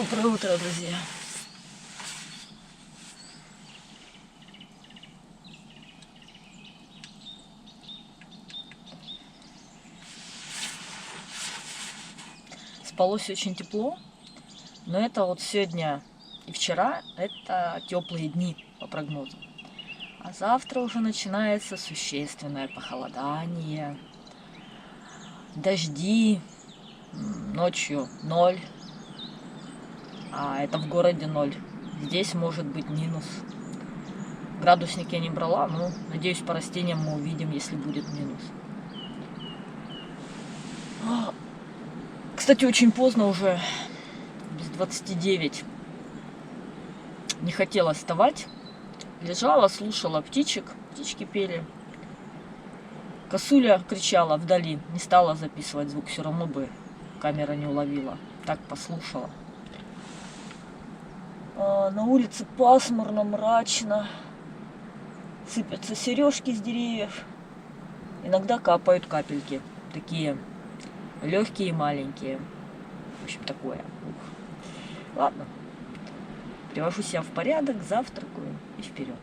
Доброе утро, друзья! Спалось очень тепло, но это вот сегодня и вчера это теплые дни по прогнозу. А завтра уже начинается существенное похолодание, дожди, ночью 0, а это в городе 0. Здесь может быть минус. Градусник я не брала, но надеюсь, по растениям мы увидим, если будет минус. Кстати, очень поздно уже, без 29. Не хотела вставать. Лежала, слушала птичек. Птички пели. Косуля кричала вдали. Не стала записывать звук, все равно бы камера не уловила. Так послушала. На улице пасмурно, мрачно. Сыпятся сережки с деревьев. Иногда капают капельки. Такие легкие и маленькие. В общем, такое. Ладно. Привожу себя в порядок, завтракаю и вперед.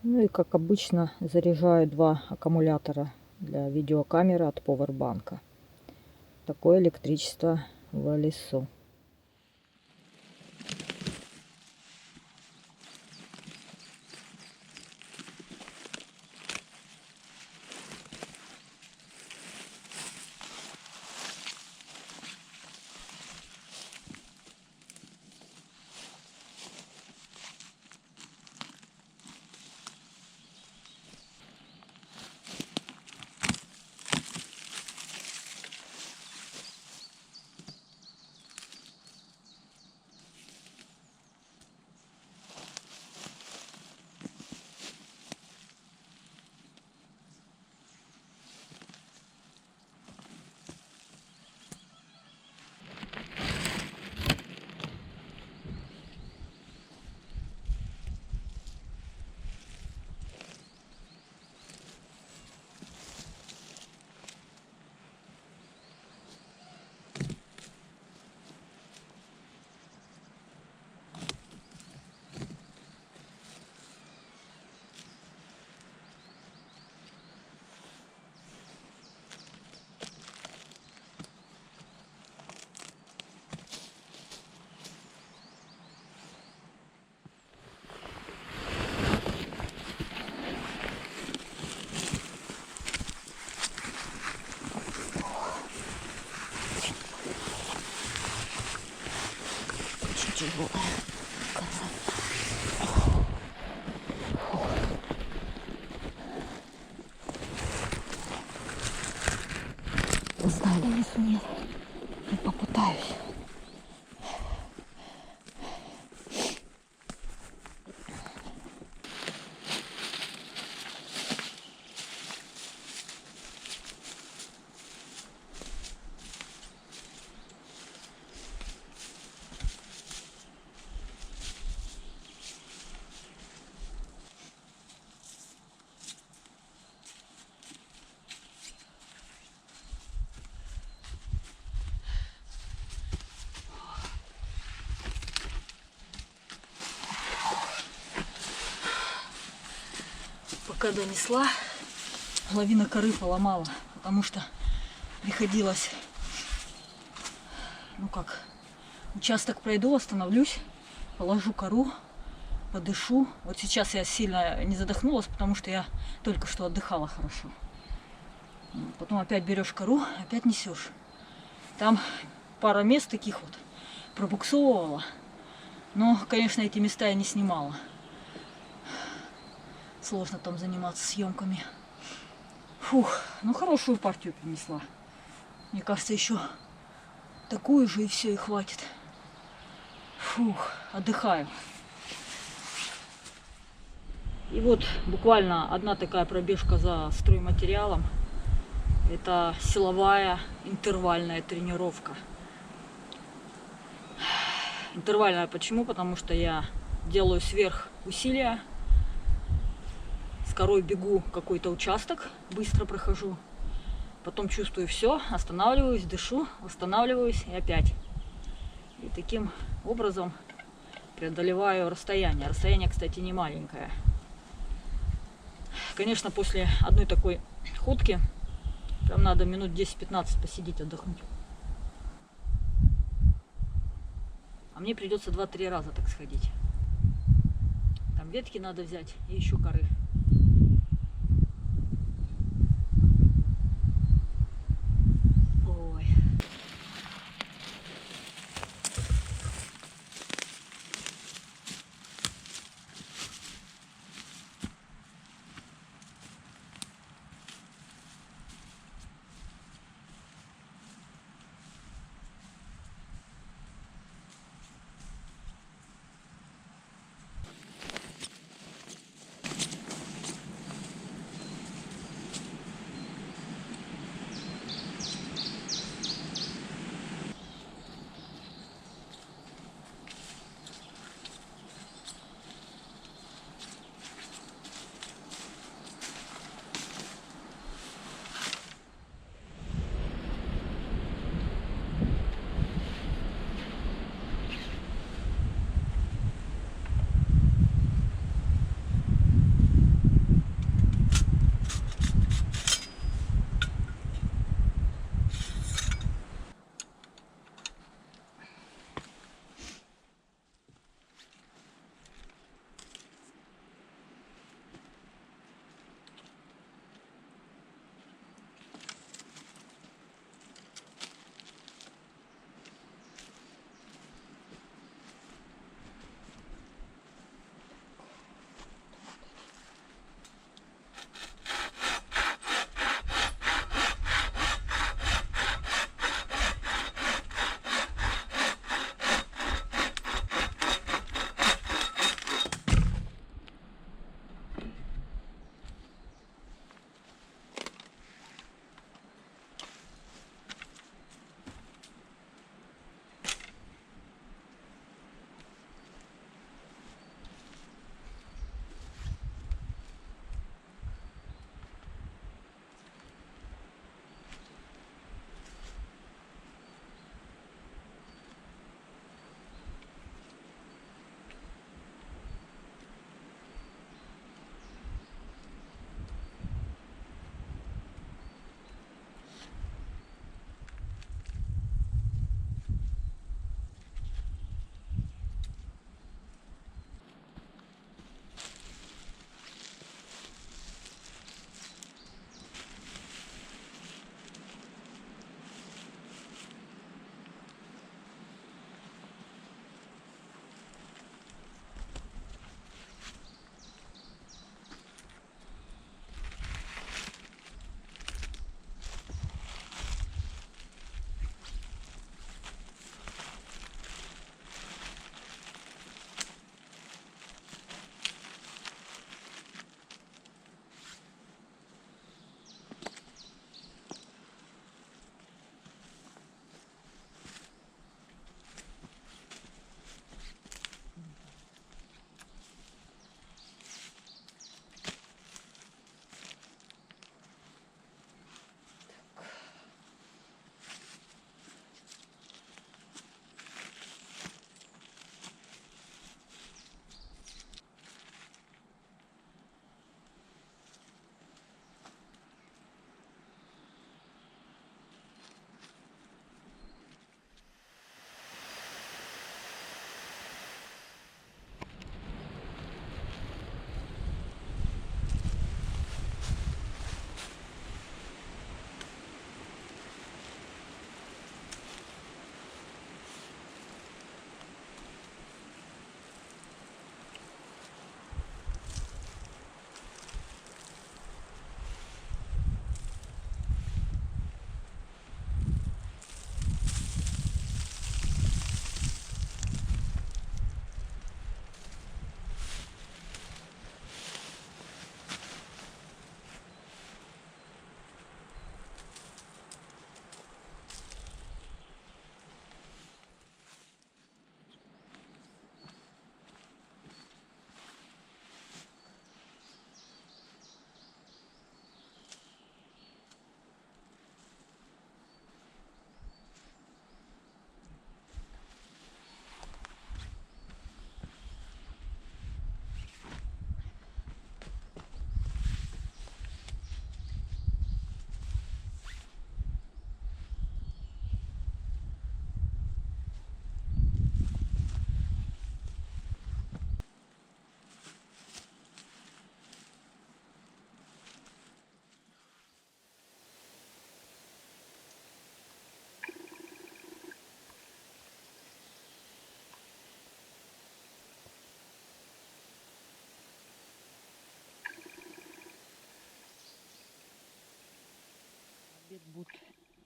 Ну и как обычно заряжаю 2 аккумулятора для видеокамеры от повербанка. Такое электричество в лесу. Знаю, лесу нет. И попытаюсь. Пока донесла, половина коры поломала, потому что приходилось, ну как, участок пройду, остановлюсь, положу кору, подышу. Вот сейчас я сильно не задохнулась, потому что я только что отдыхала хорошо. Потом опять берешь кору, опять несешь. Там пара мест таких вот пробуксовывала, но, конечно, эти места я не снимала. Сложно там заниматься съемками. Фух, ну хорошую партию принесла. Мне кажется, еще такую же и все, и хватит. Фух, отдыхаю. И вот буквально одна такая пробежка за стройматериалом. Это силовая интервальная тренировка. Интервальная почему? Потому что я делаю сверхусилия. С корой бегу какой-то участок, быстро прохожу. Потом чувствую все, останавливаюсь, дышу, восстанавливаюсь и опять. И таким образом преодолеваю расстояние. Расстояние, кстати, не маленькое. Конечно, после одной такой ходки прям надо минут 10-15 посидеть, отдохнуть. А мне придется 2-3 раза так сходить. Там ветки надо взять и еще коры.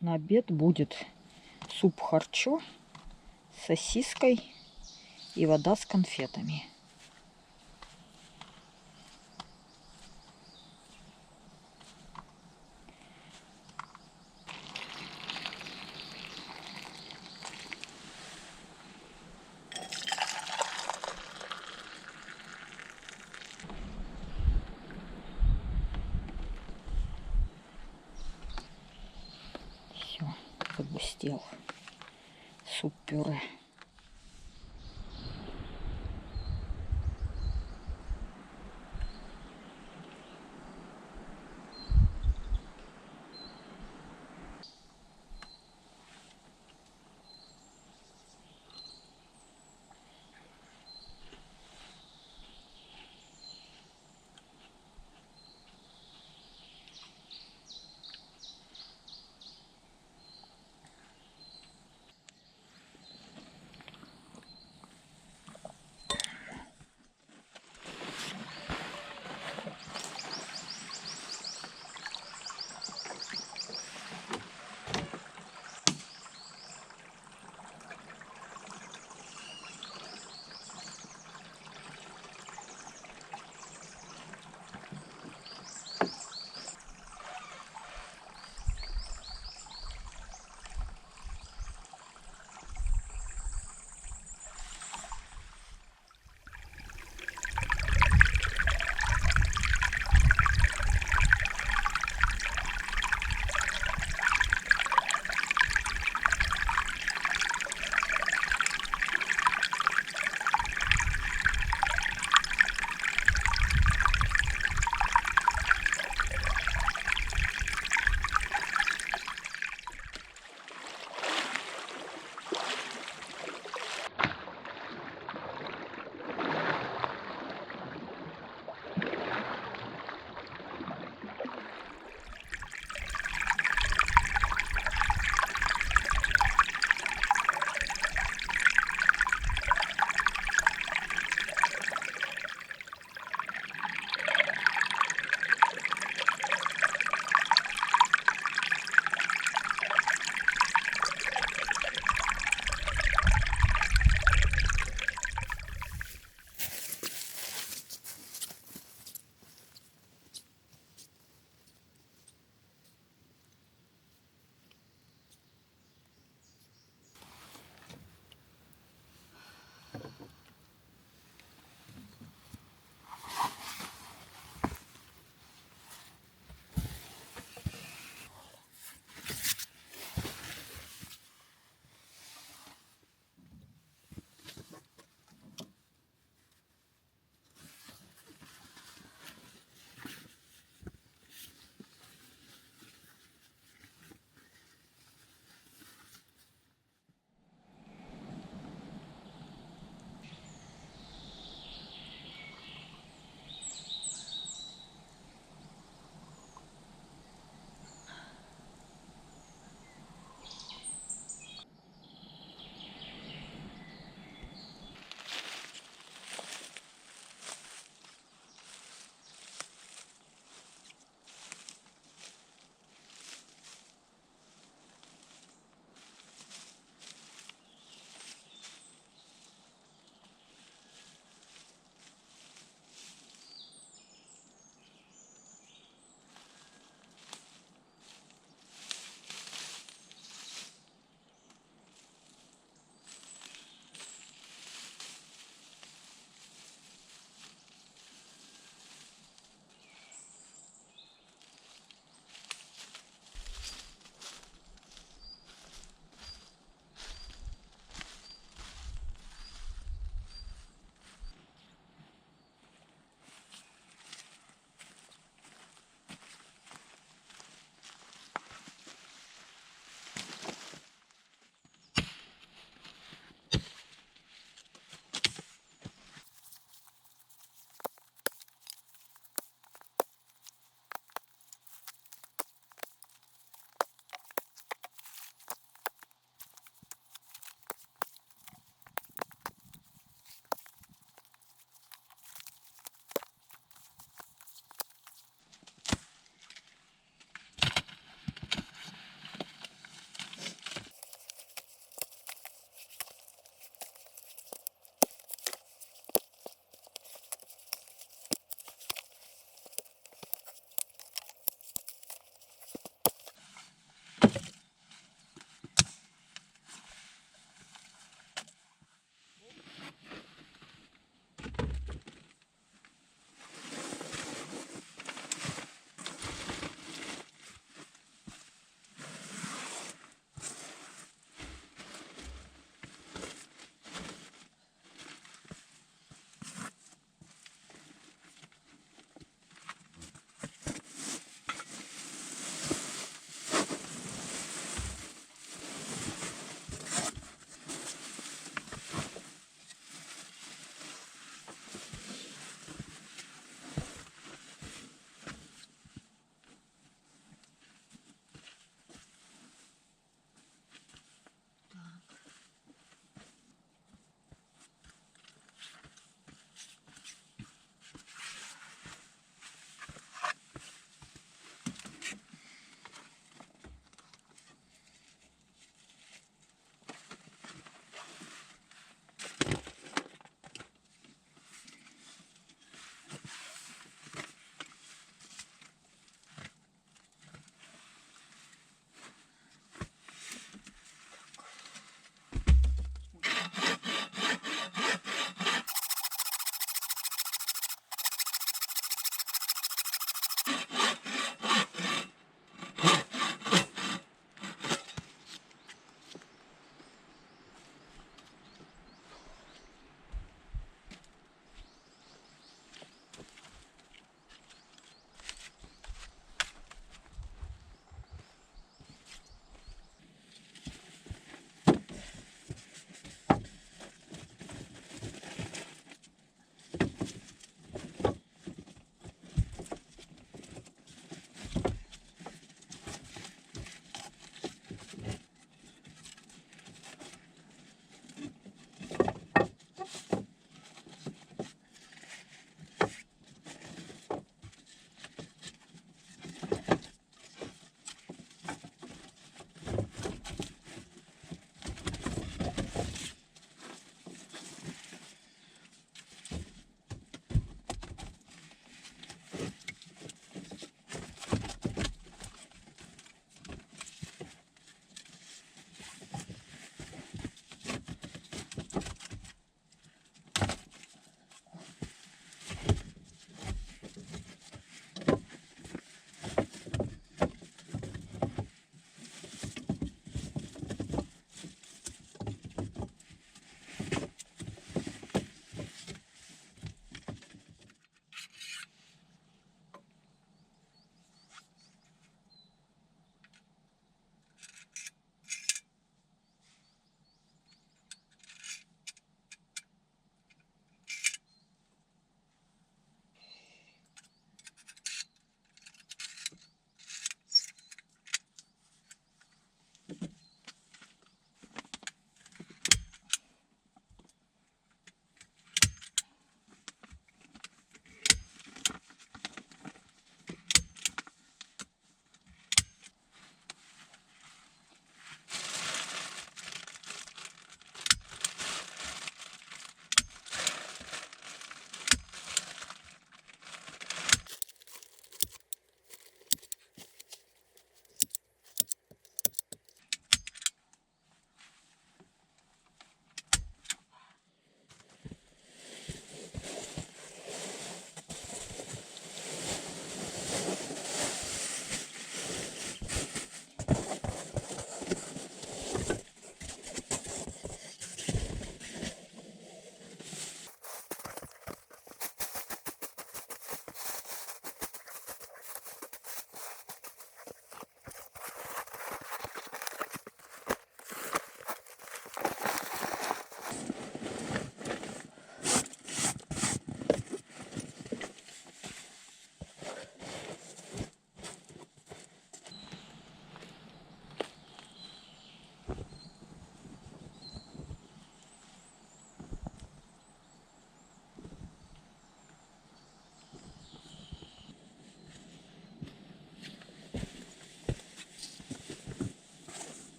На обед будет суп харчо с сосиской и вода с конфетами. Все, загустел суп-пюре.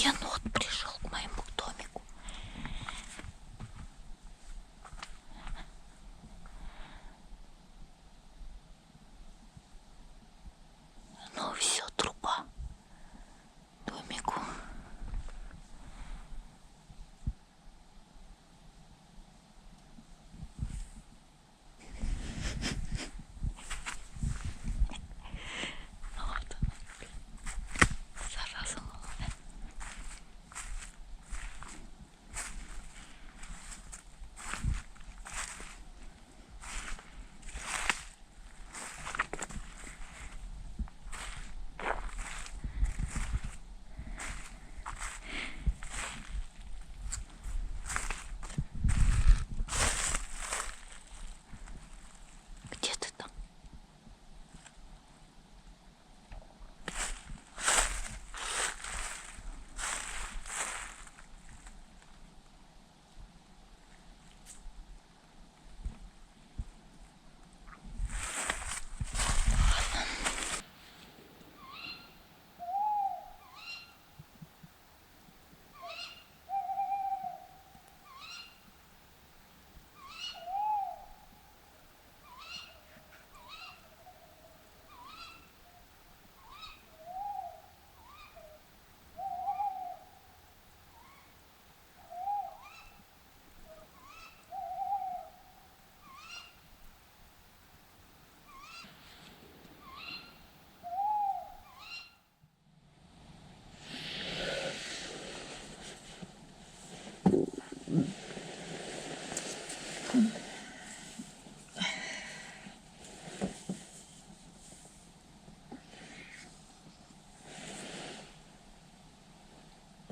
енот пришел к моему домику. Ну все, труба домику. Вот она, зараза малая. Где ты там?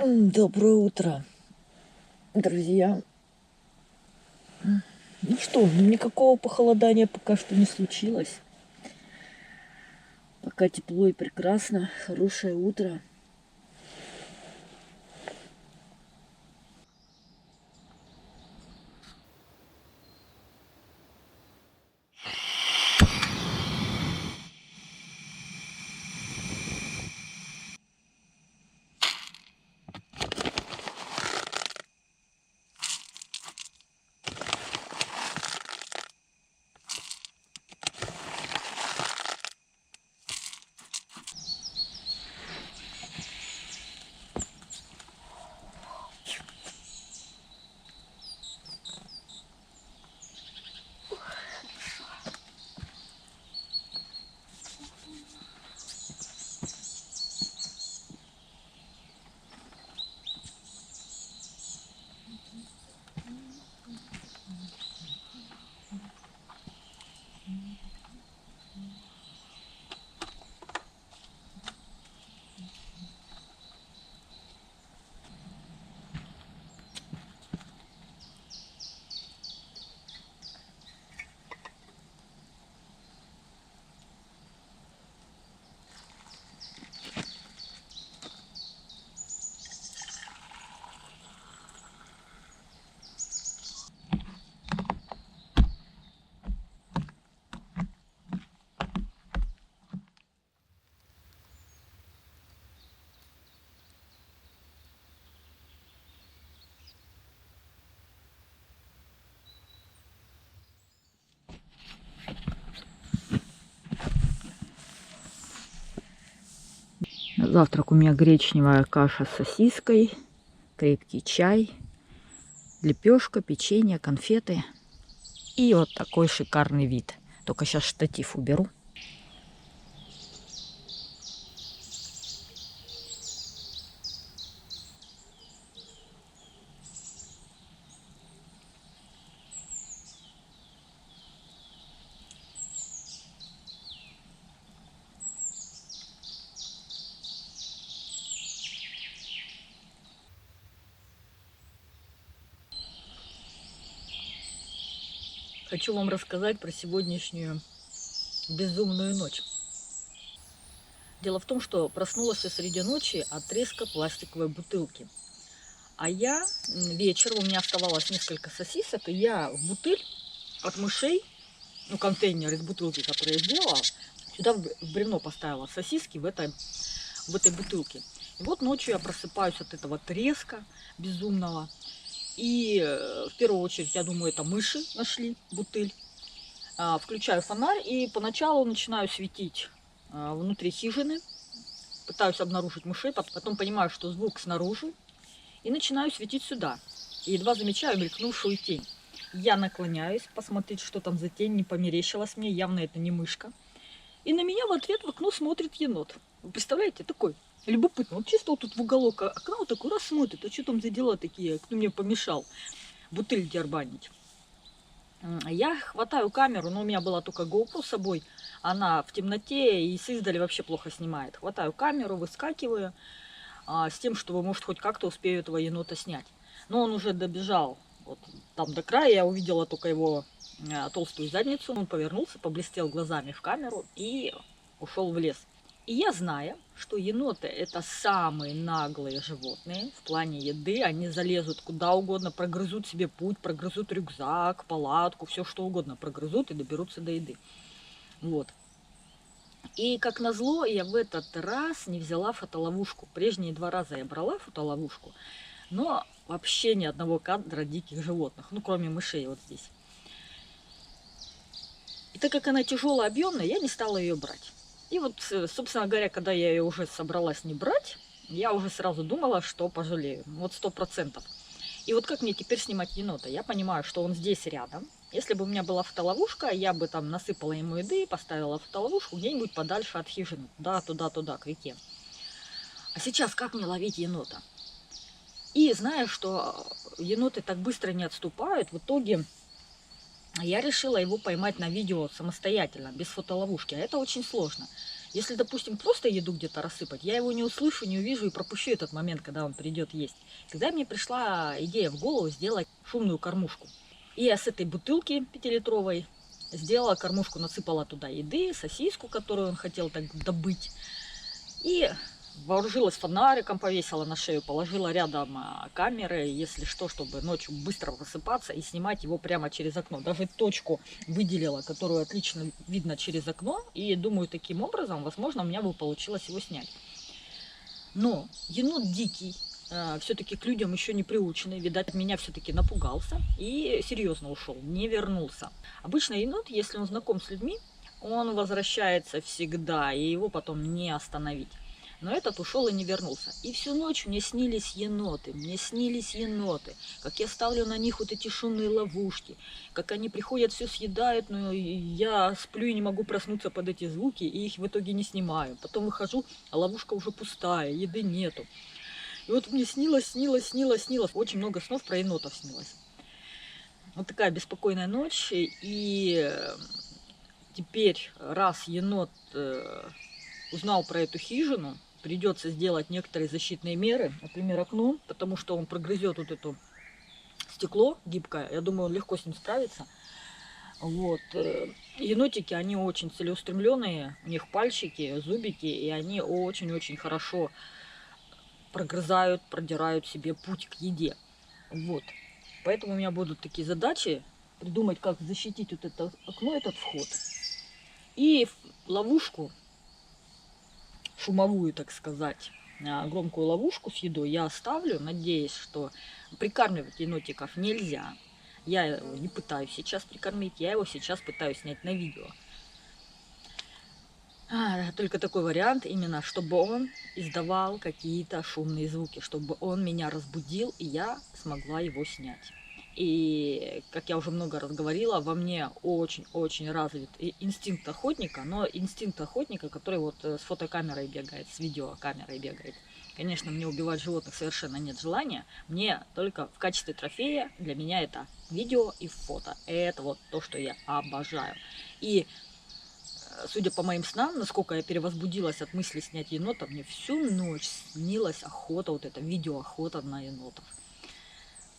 Доброе утро, друзья. Ну что, никакого похолодания пока что не случилось. Пока тепло и прекрасно. Хорошее утро. На завтрак у меня гречневая каша с сосиской, крепкий чай, лепешка, печенье, конфеты. И вот такой шикарный вид. Только сейчас штатив уберу. Хочу вам рассказать про сегодняшнюю безумную ночь. Дело в том, что проснулась я среди ночи от треска пластиковой бутылки. А я вечером, у меня оставалось несколько сосисок, и я в бутыль от мышей, ну контейнер из бутылки, который я сделала, сюда в бревно поставила сосиски в этой бутылке. И вот ночью я просыпаюсь от этого треска безумного. И в первую очередь, я думаю, это мыши нашли бутыль. Включаю фонарь и поначалу начинаю светить внутри хижины. Пытаюсь обнаружить мышей, потом понимаю, что звук снаружи. И начинаю светить сюда. И едва замечаю мелькнувшую тень. Я наклоняюсь посмотреть, что там за тень, не померещилась мне, явно это не мышка. И на меня в ответ в окно смотрит енот. Вы представляете, такой любопытный. Он чисто вот тут в уголок окна вот такой раз смотрит. А что там за дела такие, кто мне помешал бутыль дербанить? Я хватаю камеру, но у меня была только GoPro с собой. Она в темноте и с издали вообще плохо снимает. Хватаю камеру, выскакиваю с тем, что, может, хоть как-то успею этого енота снять. Но он уже добежал вот там до края, я увидела только его толстую задницу. Он повернулся, поблестел глазами в камеру и ушел в лес. И я знаю, что еноты это самые наглые животные в плане еды. Они залезут куда угодно, прогрызут себе путь, прогрызут рюкзак, палатку, все что угодно прогрызут и доберутся до еды. Вот. И как назло, я в этот раз не взяла фотоловушку. Прежние 2 раза я брала фотоловушку, но вообще ни одного кадра диких животных, ну кроме мышей вот здесь. И так как она тяжелая, объемная, я не стала ее брать. И вот, собственно говоря, когда я ее уже собралась не брать, я уже сразу думала, что пожалею. Вот 100%. И вот как мне теперь снимать енота? Я понимаю, что он здесь рядом. Если бы у меня была фотоловушка, я бы там насыпала ему еды, поставила фотоловушку где-нибудь подальше от хижины. Да, туда, к реке. А сейчас как мне ловить енота? И зная, что еноты так быстро не отступают, в итоге я решила его поймать на видео самостоятельно, без фотоловушки. А это очень сложно. Если, допустим, просто еду где-то рассыпать, я его не услышу, не увижу и пропущу этот момент, когда он придет есть. Когда мне пришла идея в голову сделать шумную кормушку. И я с этой бутылки 5-литровой сделала кормушку, насыпала туда еды, сосиску, которую он хотел так добыть. И вооружилась фонариком, повесила на шею, положила рядом камеры, если что, чтобы ночью быстро высыпаться и снимать его прямо через окно. Даже точку выделила, которую отлично видно через окно. И думаю, таким образом, возможно, у меня бы получилось его снять. Но енот дикий, все-таки к людям еще не приученный, видать, меня все-таки напугался и серьезно ушел, не вернулся. Обычно енот, если он знаком с людьми, он возвращается всегда, и его потом не остановить. Но этот ушел и не вернулся. И всю ночь мне снились еноты, как я ставлю на них вот эти шумные ловушки, как они приходят, все съедают, но я сплю и не могу проснуться под эти звуки, и их в итоге не снимаю. Потом выхожу, а ловушка уже пустая, еды нету. И вот мне снилось. Очень много снов про енотов снилось. Вот такая беспокойная ночь. И теперь, раз енот узнал про эту хижину, придется сделать некоторые защитные меры, например, окно, потому что он прогрызет вот это стекло гибкое. Я думаю, он легко с ним справится. Вот. Енотики, они очень целеустремленные, у них пальчики, зубики, и они очень-очень хорошо прогрызают, продирают себе путь к еде. Вот. Поэтому у меня будут такие задачи: придумать, как защитить вот это окно, этот вход. И ловушку шумовую, так сказать, громкую ловушку с едой я оставлю, надеясь, что прикармливать енотиков нельзя. Я его не пытаюсь сейчас прикормить, я его сейчас пытаюсь снять на видео. Только такой вариант, именно чтобы он издавал какие-то шумные звуки, чтобы он меня разбудил, и я смогла его снять. И, как я уже много раз говорила, во мне очень-очень развит инстинкт охотника, но инстинкт охотника, который вот с фотокамерой бегает, с видеокамерой бегает. Конечно, мне убивать животных совершенно нет желания, мне только в качестве трофея, для меня это видео и фото. Это вот то, что я обожаю. И судя по моим снам, насколько я перевозбудилась от мысли снять енота, мне всю ночь снилась охота, вот эта видеоохота на енотов.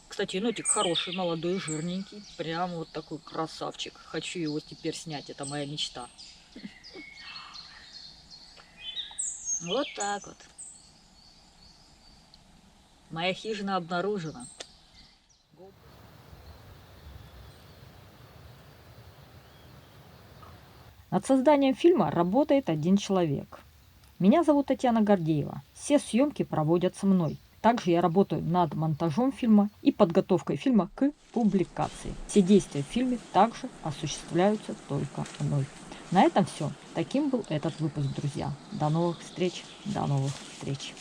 Кстати, енотик хороший, молодой, жирненький, прям вот такой красавчик. Хочу его теперь снять, это моя мечта. Вот так вот. Моя хижина обнаружена. Над созданием фильма работает один человек. Меня зовут Татьяна Гордеева. Все съемки проводятся мной. Также я работаю над монтажом фильма и подготовкой фильма к публикации. Все действия в фильме также осуществляются только мной. На этом все. Таким был этот выпуск, друзья. До новых встреч. До новых встреч.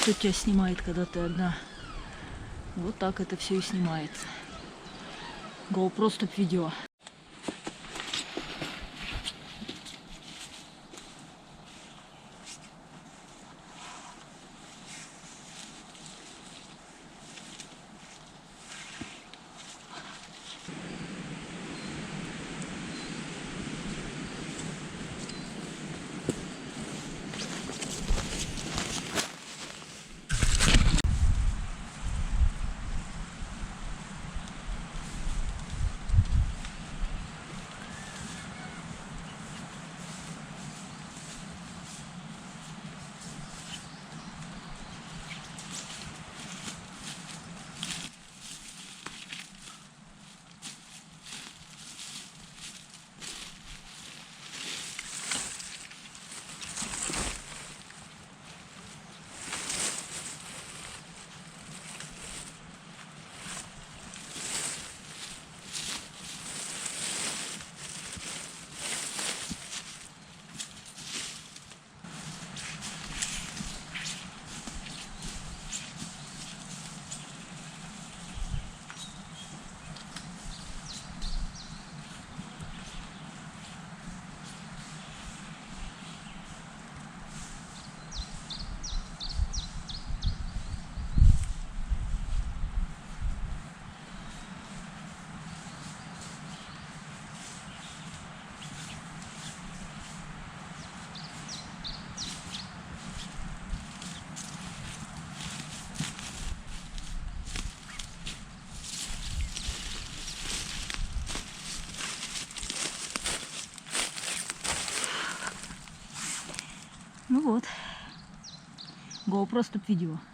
Кто тебя снимает, когда ты одна? Вот так это все и снимается. GoPro стоп-видео. Ну вот, GoPro стоп-видео.